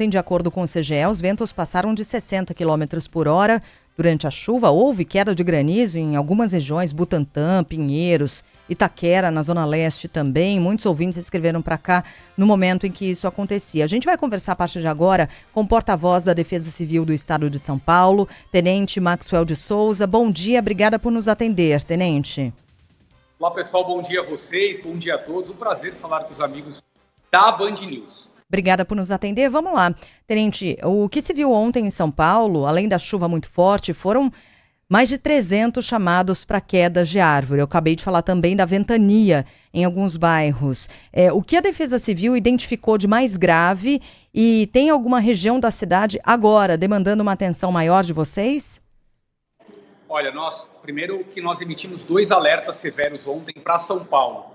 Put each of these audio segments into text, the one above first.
De acordo com o CGE, os ventos passaram de 60 km por hora. Durante a chuva, houve queda de granizo em algumas regiões, Butantã, Pinheiros, Itaquera, na Zona Leste também. Muitos ouvintes escreveram para cá no momento em que isso acontecia. A gente vai conversar a partir de agora com o porta-voz da Defesa Civil do Estado de São Paulo, Tenente Maxwell de Souza. Bom dia, obrigada por nos atender, Tenente. Olá, pessoal, bom dia a vocês, bom dia a todos. Um prazer falar com os amigos da Band News. Obrigada por nos atender. Vamos lá. Tenente, o que se viu ontem em São Paulo, além da chuva muito forte, foram mais de 300 chamados para quedas de árvore. Eu acabei de falar também da ventania em alguns bairros. O que a Defesa Civil identificou de mais grave e tem alguma região da cidade agora demandando uma atenção maior de vocês? Olha, primeiro que nós emitimos 2 alertas severos ontem para São Paulo.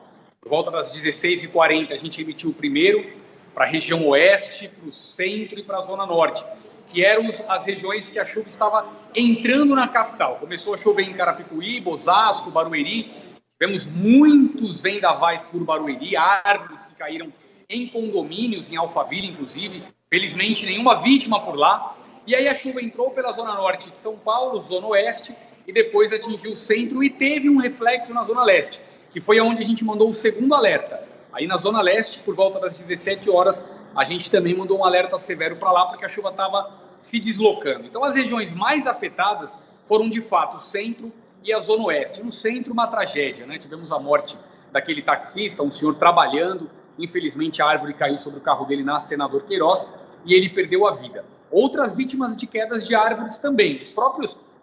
Por volta das 16h40 a gente emitiu o primeiro para a região oeste, para o centro e para a zona norte, que eram as regiões que a chuva estava entrando na capital. Começou a chover em Carapicuíba, Osasco, Barueri. Tivemos muitos vendavais por Barueri, árvores que caíram em condomínios, em Alphaville, inclusive. Felizmente, nenhuma vítima por lá. E aí a chuva entrou pela zona norte de São Paulo, zona oeste, e depois atingiu o centro e teve um reflexo na zona leste, que foi onde a gente mandou o segundo alerta. Aí na Zona Leste, por volta das 17 horas, a gente também mandou um alerta severo para lá, porque a chuva estava se deslocando. Então as regiões mais afetadas foram, de fato, o centro e a Zona Oeste. No centro, uma tragédia, né? Tivemos a morte daquele taxista, um senhor trabalhando. Infelizmente, a árvore caiu sobre o carro dele na Senador Queiroz e ele perdeu a vida. Outras vítimas de quedas de árvores também.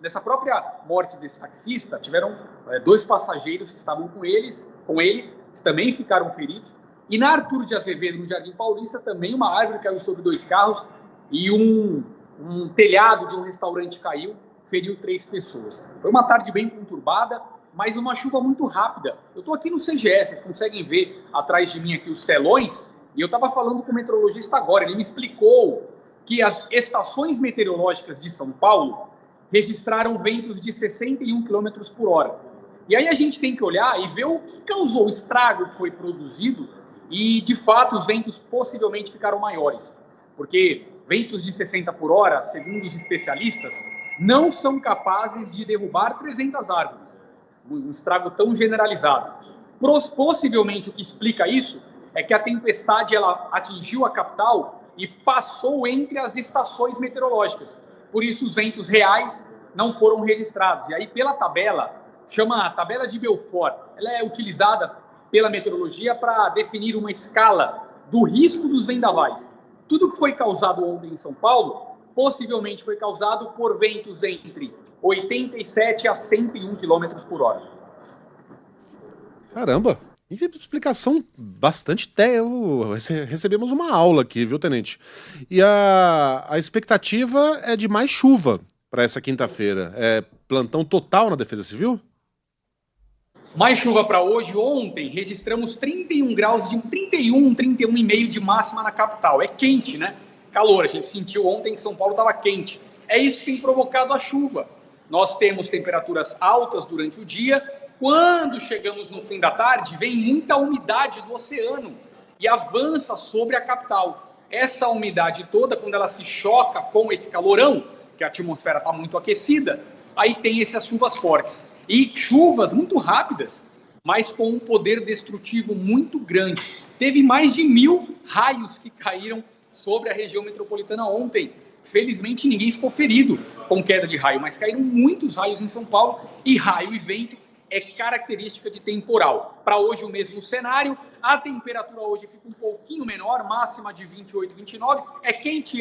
Nessa própria morte desse taxista, tiveram 2 passageiros que estavam com ele, que também ficaram feridos. E na Arthur de Azevedo, no Jardim Paulista, também uma árvore caiu sobre 2 carros e um telhado de um restaurante caiu, feriu 3 pessoas. Foi uma tarde bem conturbada, mas uma chuva muito rápida. Eu estou aqui no CGE, vocês conseguem ver atrás de mim aqui os telões, e eu estava falando com o meteorologista agora, ele me explicou que as estações meteorológicas de São Paulo registraram ventos de 61 km por hora. E aí a gente tem que olhar e ver o que causou o estrago que foi produzido e, de fato, os ventos possivelmente ficaram maiores. Porque ventos de 60 por hora, segundo os especialistas, não são capazes de derrubar 300 árvores. Um estrago tão generalizado. Possivelmente o que explica isso é que a tempestade ela atingiu a capital e passou entre as estações meteorológicas. Por isso os ventos reais não foram registrados. E aí, pela tabela, chama a tabela de Belfort. Ela é utilizada pela meteorologia para definir uma escala do risco dos vendavais. Tudo que foi causado ontem em São Paulo, possivelmente foi causado por ventos entre 87 a 101 km por hora. Caramba! E explicação bastante... Recebemos uma aula aqui, viu, Tenente? E a expectativa é de mais chuva para essa quinta-feira. É plantão total na Defesa Civil? Mais chuva para hoje. Ontem registramos 31 graus, 31,5 de máxima na capital. É quente, né? Calor. A gente sentiu ontem que São Paulo estava quente. É isso que tem provocado a chuva. Nós temos temperaturas altas durante o dia. Quando chegamos no fim da tarde, vem muita umidade do oceano e avança sobre a capital. Essa umidade toda, quando ela se choca com esse calorão, que a atmosfera está muito aquecida, aí tem essas chuvas fortes. E chuvas muito rápidas, mas com um poder destrutivo muito grande. Teve mais de 1.000 raios que caíram sobre a região metropolitana ontem. Felizmente ninguém ficou ferido com queda de raio, mas caíram muitos raios em São Paulo e raio e vento é característica de temporal. Para hoje o mesmo cenário, a temperatura hoje fica um pouquinho menor, máxima de 28, 29, é quente,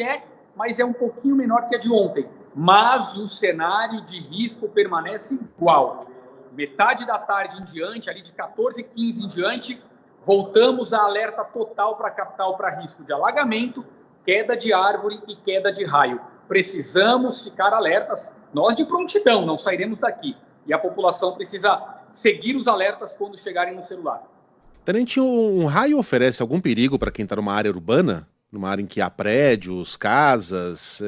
mas é um pouquinho menor que a de ontem. Mas o cenário de risco permanece igual. Metade da tarde em diante, ali de 14h15 em diante, voltamos a alerta total para a capital para risco de alagamento, queda de árvore e queda de raio. Precisamos ficar alertas, nós de prontidão, não sairemos daqui. E a população precisa seguir os alertas quando chegarem no celular. Tenente, um raio oferece algum perigo para quem está numa área urbana? Numa área em que há prédios, casas,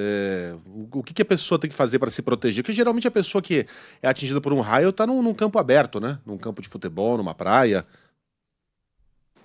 o que a pessoa tem que fazer para se proteger? Porque geralmente a pessoa que é atingida por um raio está num campo aberto, né? Num campo de futebol, numa praia.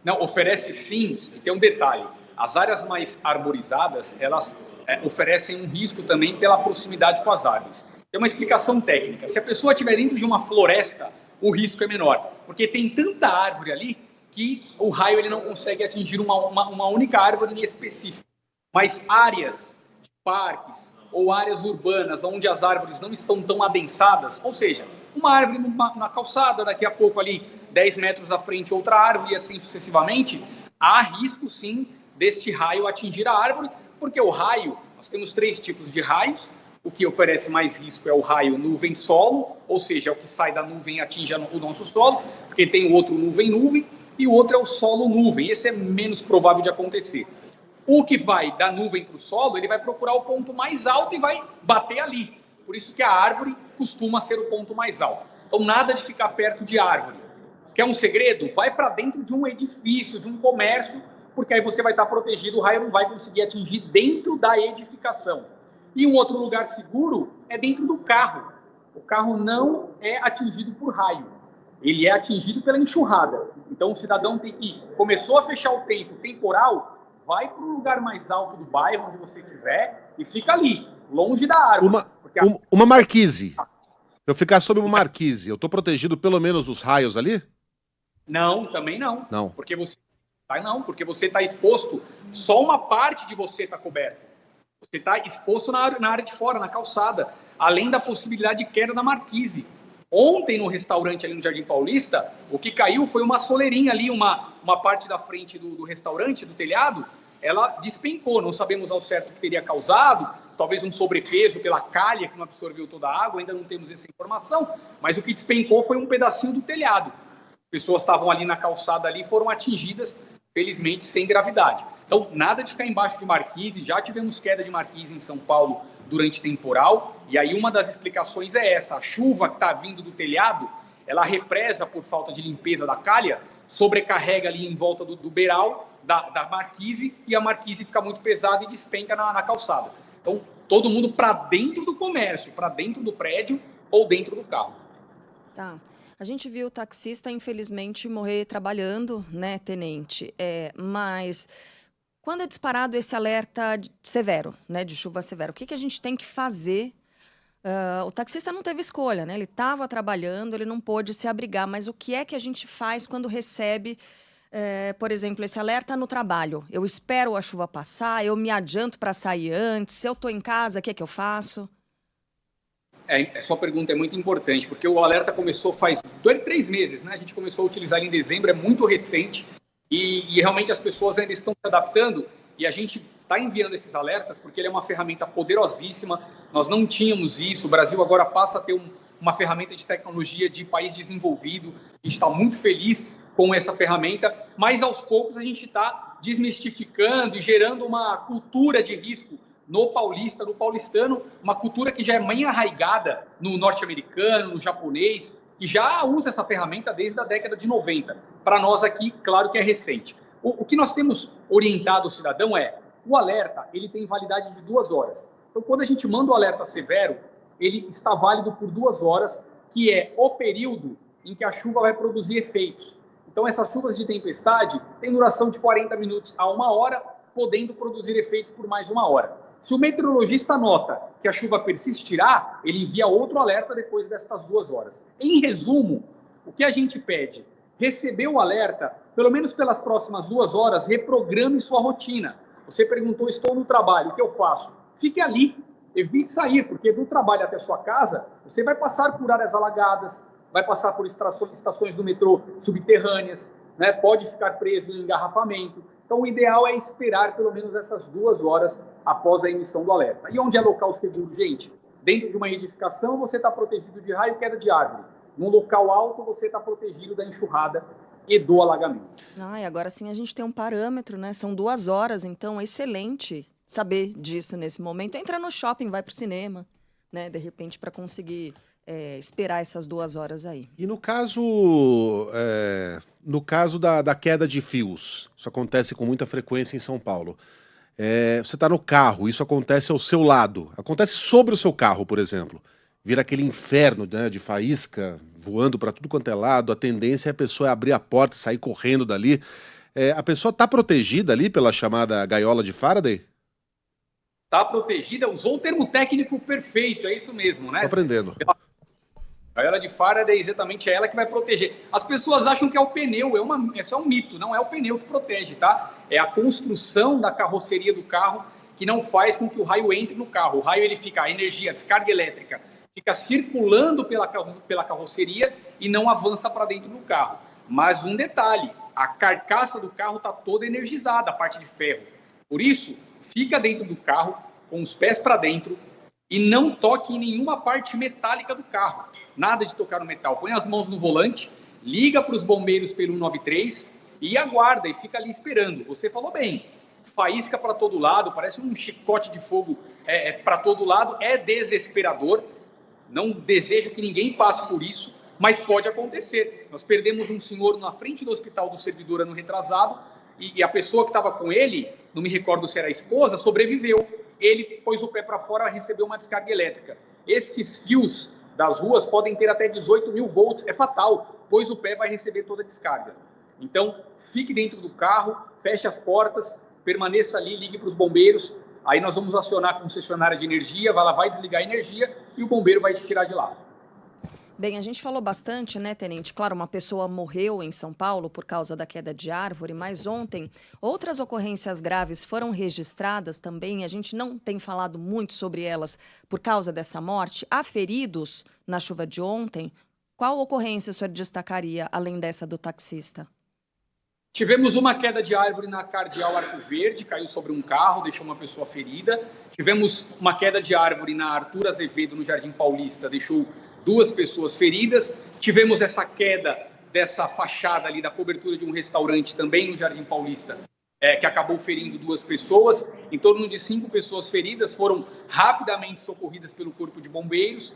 Não, oferece sim, e tem um detalhe. As áreas mais arborizadas, elas oferecem um risco também pela proximidade com as árvores. Tem uma explicação técnica. Se a pessoa estiver dentro de uma floresta, o risco é menor, porque tem tanta árvore ali que o raio ele não consegue atingir uma única árvore em específico. Mas áreas de parques ou áreas urbanas onde as árvores não estão tão adensadas, ou seja, uma árvore na calçada, daqui a pouco ali 10 metros à frente outra árvore e assim sucessivamente, há risco sim deste raio atingir a árvore, porque o raio, nós temos 3 tipos de raios. O que oferece mais risco é o raio nuvem-solo, ou seja, é o que sai da nuvem e atinge o nosso solo, porque tem o outro nuvem-nuvem, e o outro é o solo-nuvem. Esse é menos provável de acontecer. O que vai da nuvem para o solo, ele vai procurar o ponto mais alto e vai bater ali. Por isso que a árvore costuma ser o ponto mais alto. Então, nada de ficar perto de árvore. Quer um segredo? Vai para dentro de um edifício, de um comércio, porque aí você vai estar protegido, o raio não vai conseguir atingir dentro da edificação. E um outro lugar seguro é dentro do carro. O carro não é atingido por raio. Ele é atingido pela enxurrada. Então, o cidadão tem que... Começou a fechar o tempo temporal, vai para o lugar mais alto do bairro, onde você estiver, e fica ali, longe da árvore. Uma marquise. Eu ficar sob uma marquise, eu estou protegido pelo menos dos raios ali? Não, também não. Não. Porque você está exposto, só uma parte de você está coberta. Você está exposto na área de fora, na calçada, além da possibilidade de queda da marquise. Ontem, no restaurante ali no Jardim Paulista, o que caiu foi uma soleirinha ali, uma parte da frente do restaurante, do telhado, ela despencou. Não sabemos ao certo o que teria causado, talvez um sobrepeso pela calha que não absorveu toda a água, ainda não temos essa informação, mas o que despencou foi um pedacinho do telhado. As pessoas estavam ali na calçada ali e foram atingidas, felizmente, sem gravidade. Então, nada de ficar embaixo de marquise. Já tivemos queda de marquise em São Paulo durante temporal, e aí uma das explicações é essa: a chuva que está vindo do telhado, ela represa por falta de limpeza da calha, sobrecarrega ali em volta do beiral da marquise, e a marquise fica muito pesada e despenca na calçada. Então, todo mundo para dentro do comércio, para dentro do prédio ou dentro do carro. Tá. A gente viu o taxista, infelizmente, morrer trabalhando, né, tenente? Mas quando é disparado esse alerta severo, né, de chuva severa, o que a gente tem que fazer? O taxista não teve escolha, né? Ele estava trabalhando, ele não pôde se abrigar, mas o que é que a gente faz quando recebe, por exemplo, esse alerta no trabalho? Eu espero a chuva passar, eu me adianto para sair antes, se eu estou em casa, o que é que eu faço? A sua pergunta é muito importante, porque o alerta começou faz 3 meses, né? A gente começou a utilizar ele em dezembro, é muito recente, e realmente as pessoas ainda estão se adaptando, e a gente está enviando esses alertas porque ele é uma ferramenta poderosíssima. Nós não tínhamos isso, o Brasil agora passa a ter uma ferramenta de tecnologia de país desenvolvido, a gente está muito feliz com essa ferramenta, mas aos poucos a gente está desmistificando e gerando uma cultura de risco no paulista, no paulistano, uma cultura que já é bem arraigada no norte-americano, no japonês, que já usa essa ferramenta desde a década de 90. Para nós aqui, claro que é recente. O que nós temos orientado o cidadão o alerta, ele tem validade de 2 horas. Então, quando a gente manda o alerta severo, ele está válido por 2 horas, que é o período em que a chuva vai produzir efeitos. Então, essas chuvas de tempestade têm duração de 40 minutos a 1 hora, podendo produzir efeitos por mais 1 hora. Se o meteorologista nota que a chuva persistirá, ele envia outro alerta depois destas 2 horas. Em resumo, o que a gente pede? Recebeu o alerta, pelo menos pelas próximas 2 horas, reprograme sua rotina. Você perguntou, estou no trabalho, o que eu faço? Fique ali, evite sair, porque do trabalho até sua casa, você vai passar por áreas alagadas, vai passar por estações do metrô subterrâneas, né? Pode ficar preso em engarrafamento. Então, o ideal é esperar pelo menos essas 2 horas após a emissão do alerta. E onde é local seguro, gente? Dentro de uma edificação, você está protegido de raio e queda de árvore. Num local alto, você está protegido da enxurrada e do alagamento. E agora sim a gente tem um parâmetro, né? São 2 horas, então é excelente saber disso nesse momento. Entra no shopping, vai para o cinema, né? De repente, para conseguir esperar essas 2 horas aí. E no caso da queda de fios, isso acontece com muita frequência em São Paulo. Você está no carro, isso acontece ao seu lado, acontece sobre o seu carro, por exemplo. Vira aquele inferno, né, de faísca voando para tudo quanto é lado, a tendência é a pessoa abrir a porta e sair correndo dali. A pessoa está protegida ali pela chamada gaiola de Faraday? Está protegida, usou um termo técnico perfeito, é isso mesmo, né? Estou aprendendo. A gaiola de Faraday, exatamente, é ela que vai proteger. As pessoas acham que é o pneu, é só um mito, não é o pneu que protege, tá? É a construção da carroceria do carro que não faz com que o raio entre no carro. O raio, ele fica, a energia, a descarga elétrica, fica circulando pela carroceria e não avança para dentro do carro. Mas um detalhe, a carcaça do carro está toda energizada, a parte de ferro. Por isso, fica dentro do carro, com os pés para dentro, e não toque em nenhuma parte metálica do carro. Nada de tocar no metal. Põe as mãos no volante, liga para os bombeiros pelo 193 e aguarda, e fica ali esperando. Você falou bem, faísca para todo lado, parece um chicote de fogo para todo lado, é desesperador. Não desejo que ninguém passe por isso, mas pode acontecer. Nós perdemos um senhor na frente do Hospital do Servidor ano retrasado, e a pessoa que estava com ele, não me recordo se era a esposa, sobreviveu. Ele pôs o pé para fora e recebeu uma descarga elétrica. Estes fios das ruas podem ter até 18 mil volts, é fatal, pois o pé vai receber toda a descarga. Então, fique dentro do carro, feche as portas, permaneça ali, ligue para os bombeiros, aí nós vamos acionar a concessionária de energia, ela vai desligar a energia e o bombeiro vai te tirar de lá. Bem, a gente falou bastante, né, Tenente? Claro, uma pessoa morreu em São Paulo por causa da queda de árvore, mas ontem outras ocorrências graves foram registradas também. A gente não tem falado muito sobre elas por causa dessa morte. Há feridos na chuva de ontem? Qual ocorrência o senhor destacaria, além dessa do taxista? Tivemos uma queda de árvore na Cardeal Arco Verde, caiu sobre um carro, deixou uma pessoa ferida. Tivemos uma queda de árvore na Arthur Azevedo, no Jardim Paulista, deixou 2 pessoas feridas. Tivemos essa queda dessa fachada ali da cobertura de um restaurante também no Jardim Paulista, que acabou ferindo 2 pessoas. Em torno de 5 pessoas feridas foram rapidamente socorridas pelo Corpo de Bombeiros.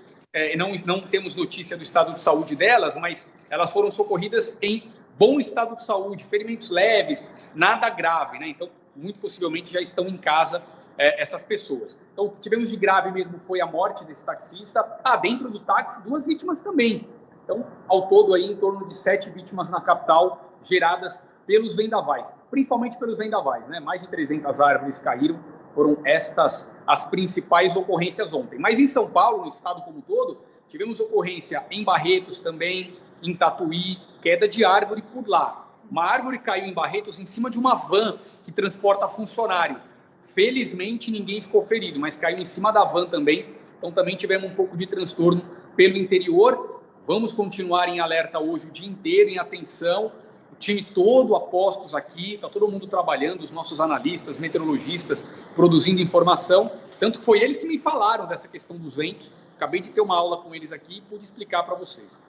Não temos notícia do estado de saúde delas, mas elas foram socorridas em bom estado de saúde, ferimentos leves, nada grave, né? Então, muito possivelmente já estão em casa essas pessoas. Então, o que tivemos de grave mesmo foi a morte desse taxista. Dentro do táxi, 2 vítimas também. Então, ao todo, aí, em torno de 7 vítimas na capital, geradas pelos vendavais, principalmente pelos vendavais, né? Mais de 300 árvores caíram, foram estas as principais ocorrências ontem. Mas em São Paulo, no estado como um todo, tivemos ocorrência em Barretos também, em Tatuí, queda de árvore por lá. Uma árvore caiu em Barretos em cima de uma van que transporta funcionário. Felizmente, ninguém ficou ferido, mas caiu em cima da van também. Então, também tivemos um pouco de transtorno pelo interior. Vamos continuar em alerta hoje o dia inteiro, em atenção. O time todo a postos aqui, está todo mundo trabalhando, os nossos analistas, meteorologistas, produzindo informação. Tanto que foi eles que me falaram dessa questão dos ventos. Acabei de ter uma aula com eles aqui e pude explicar para vocês.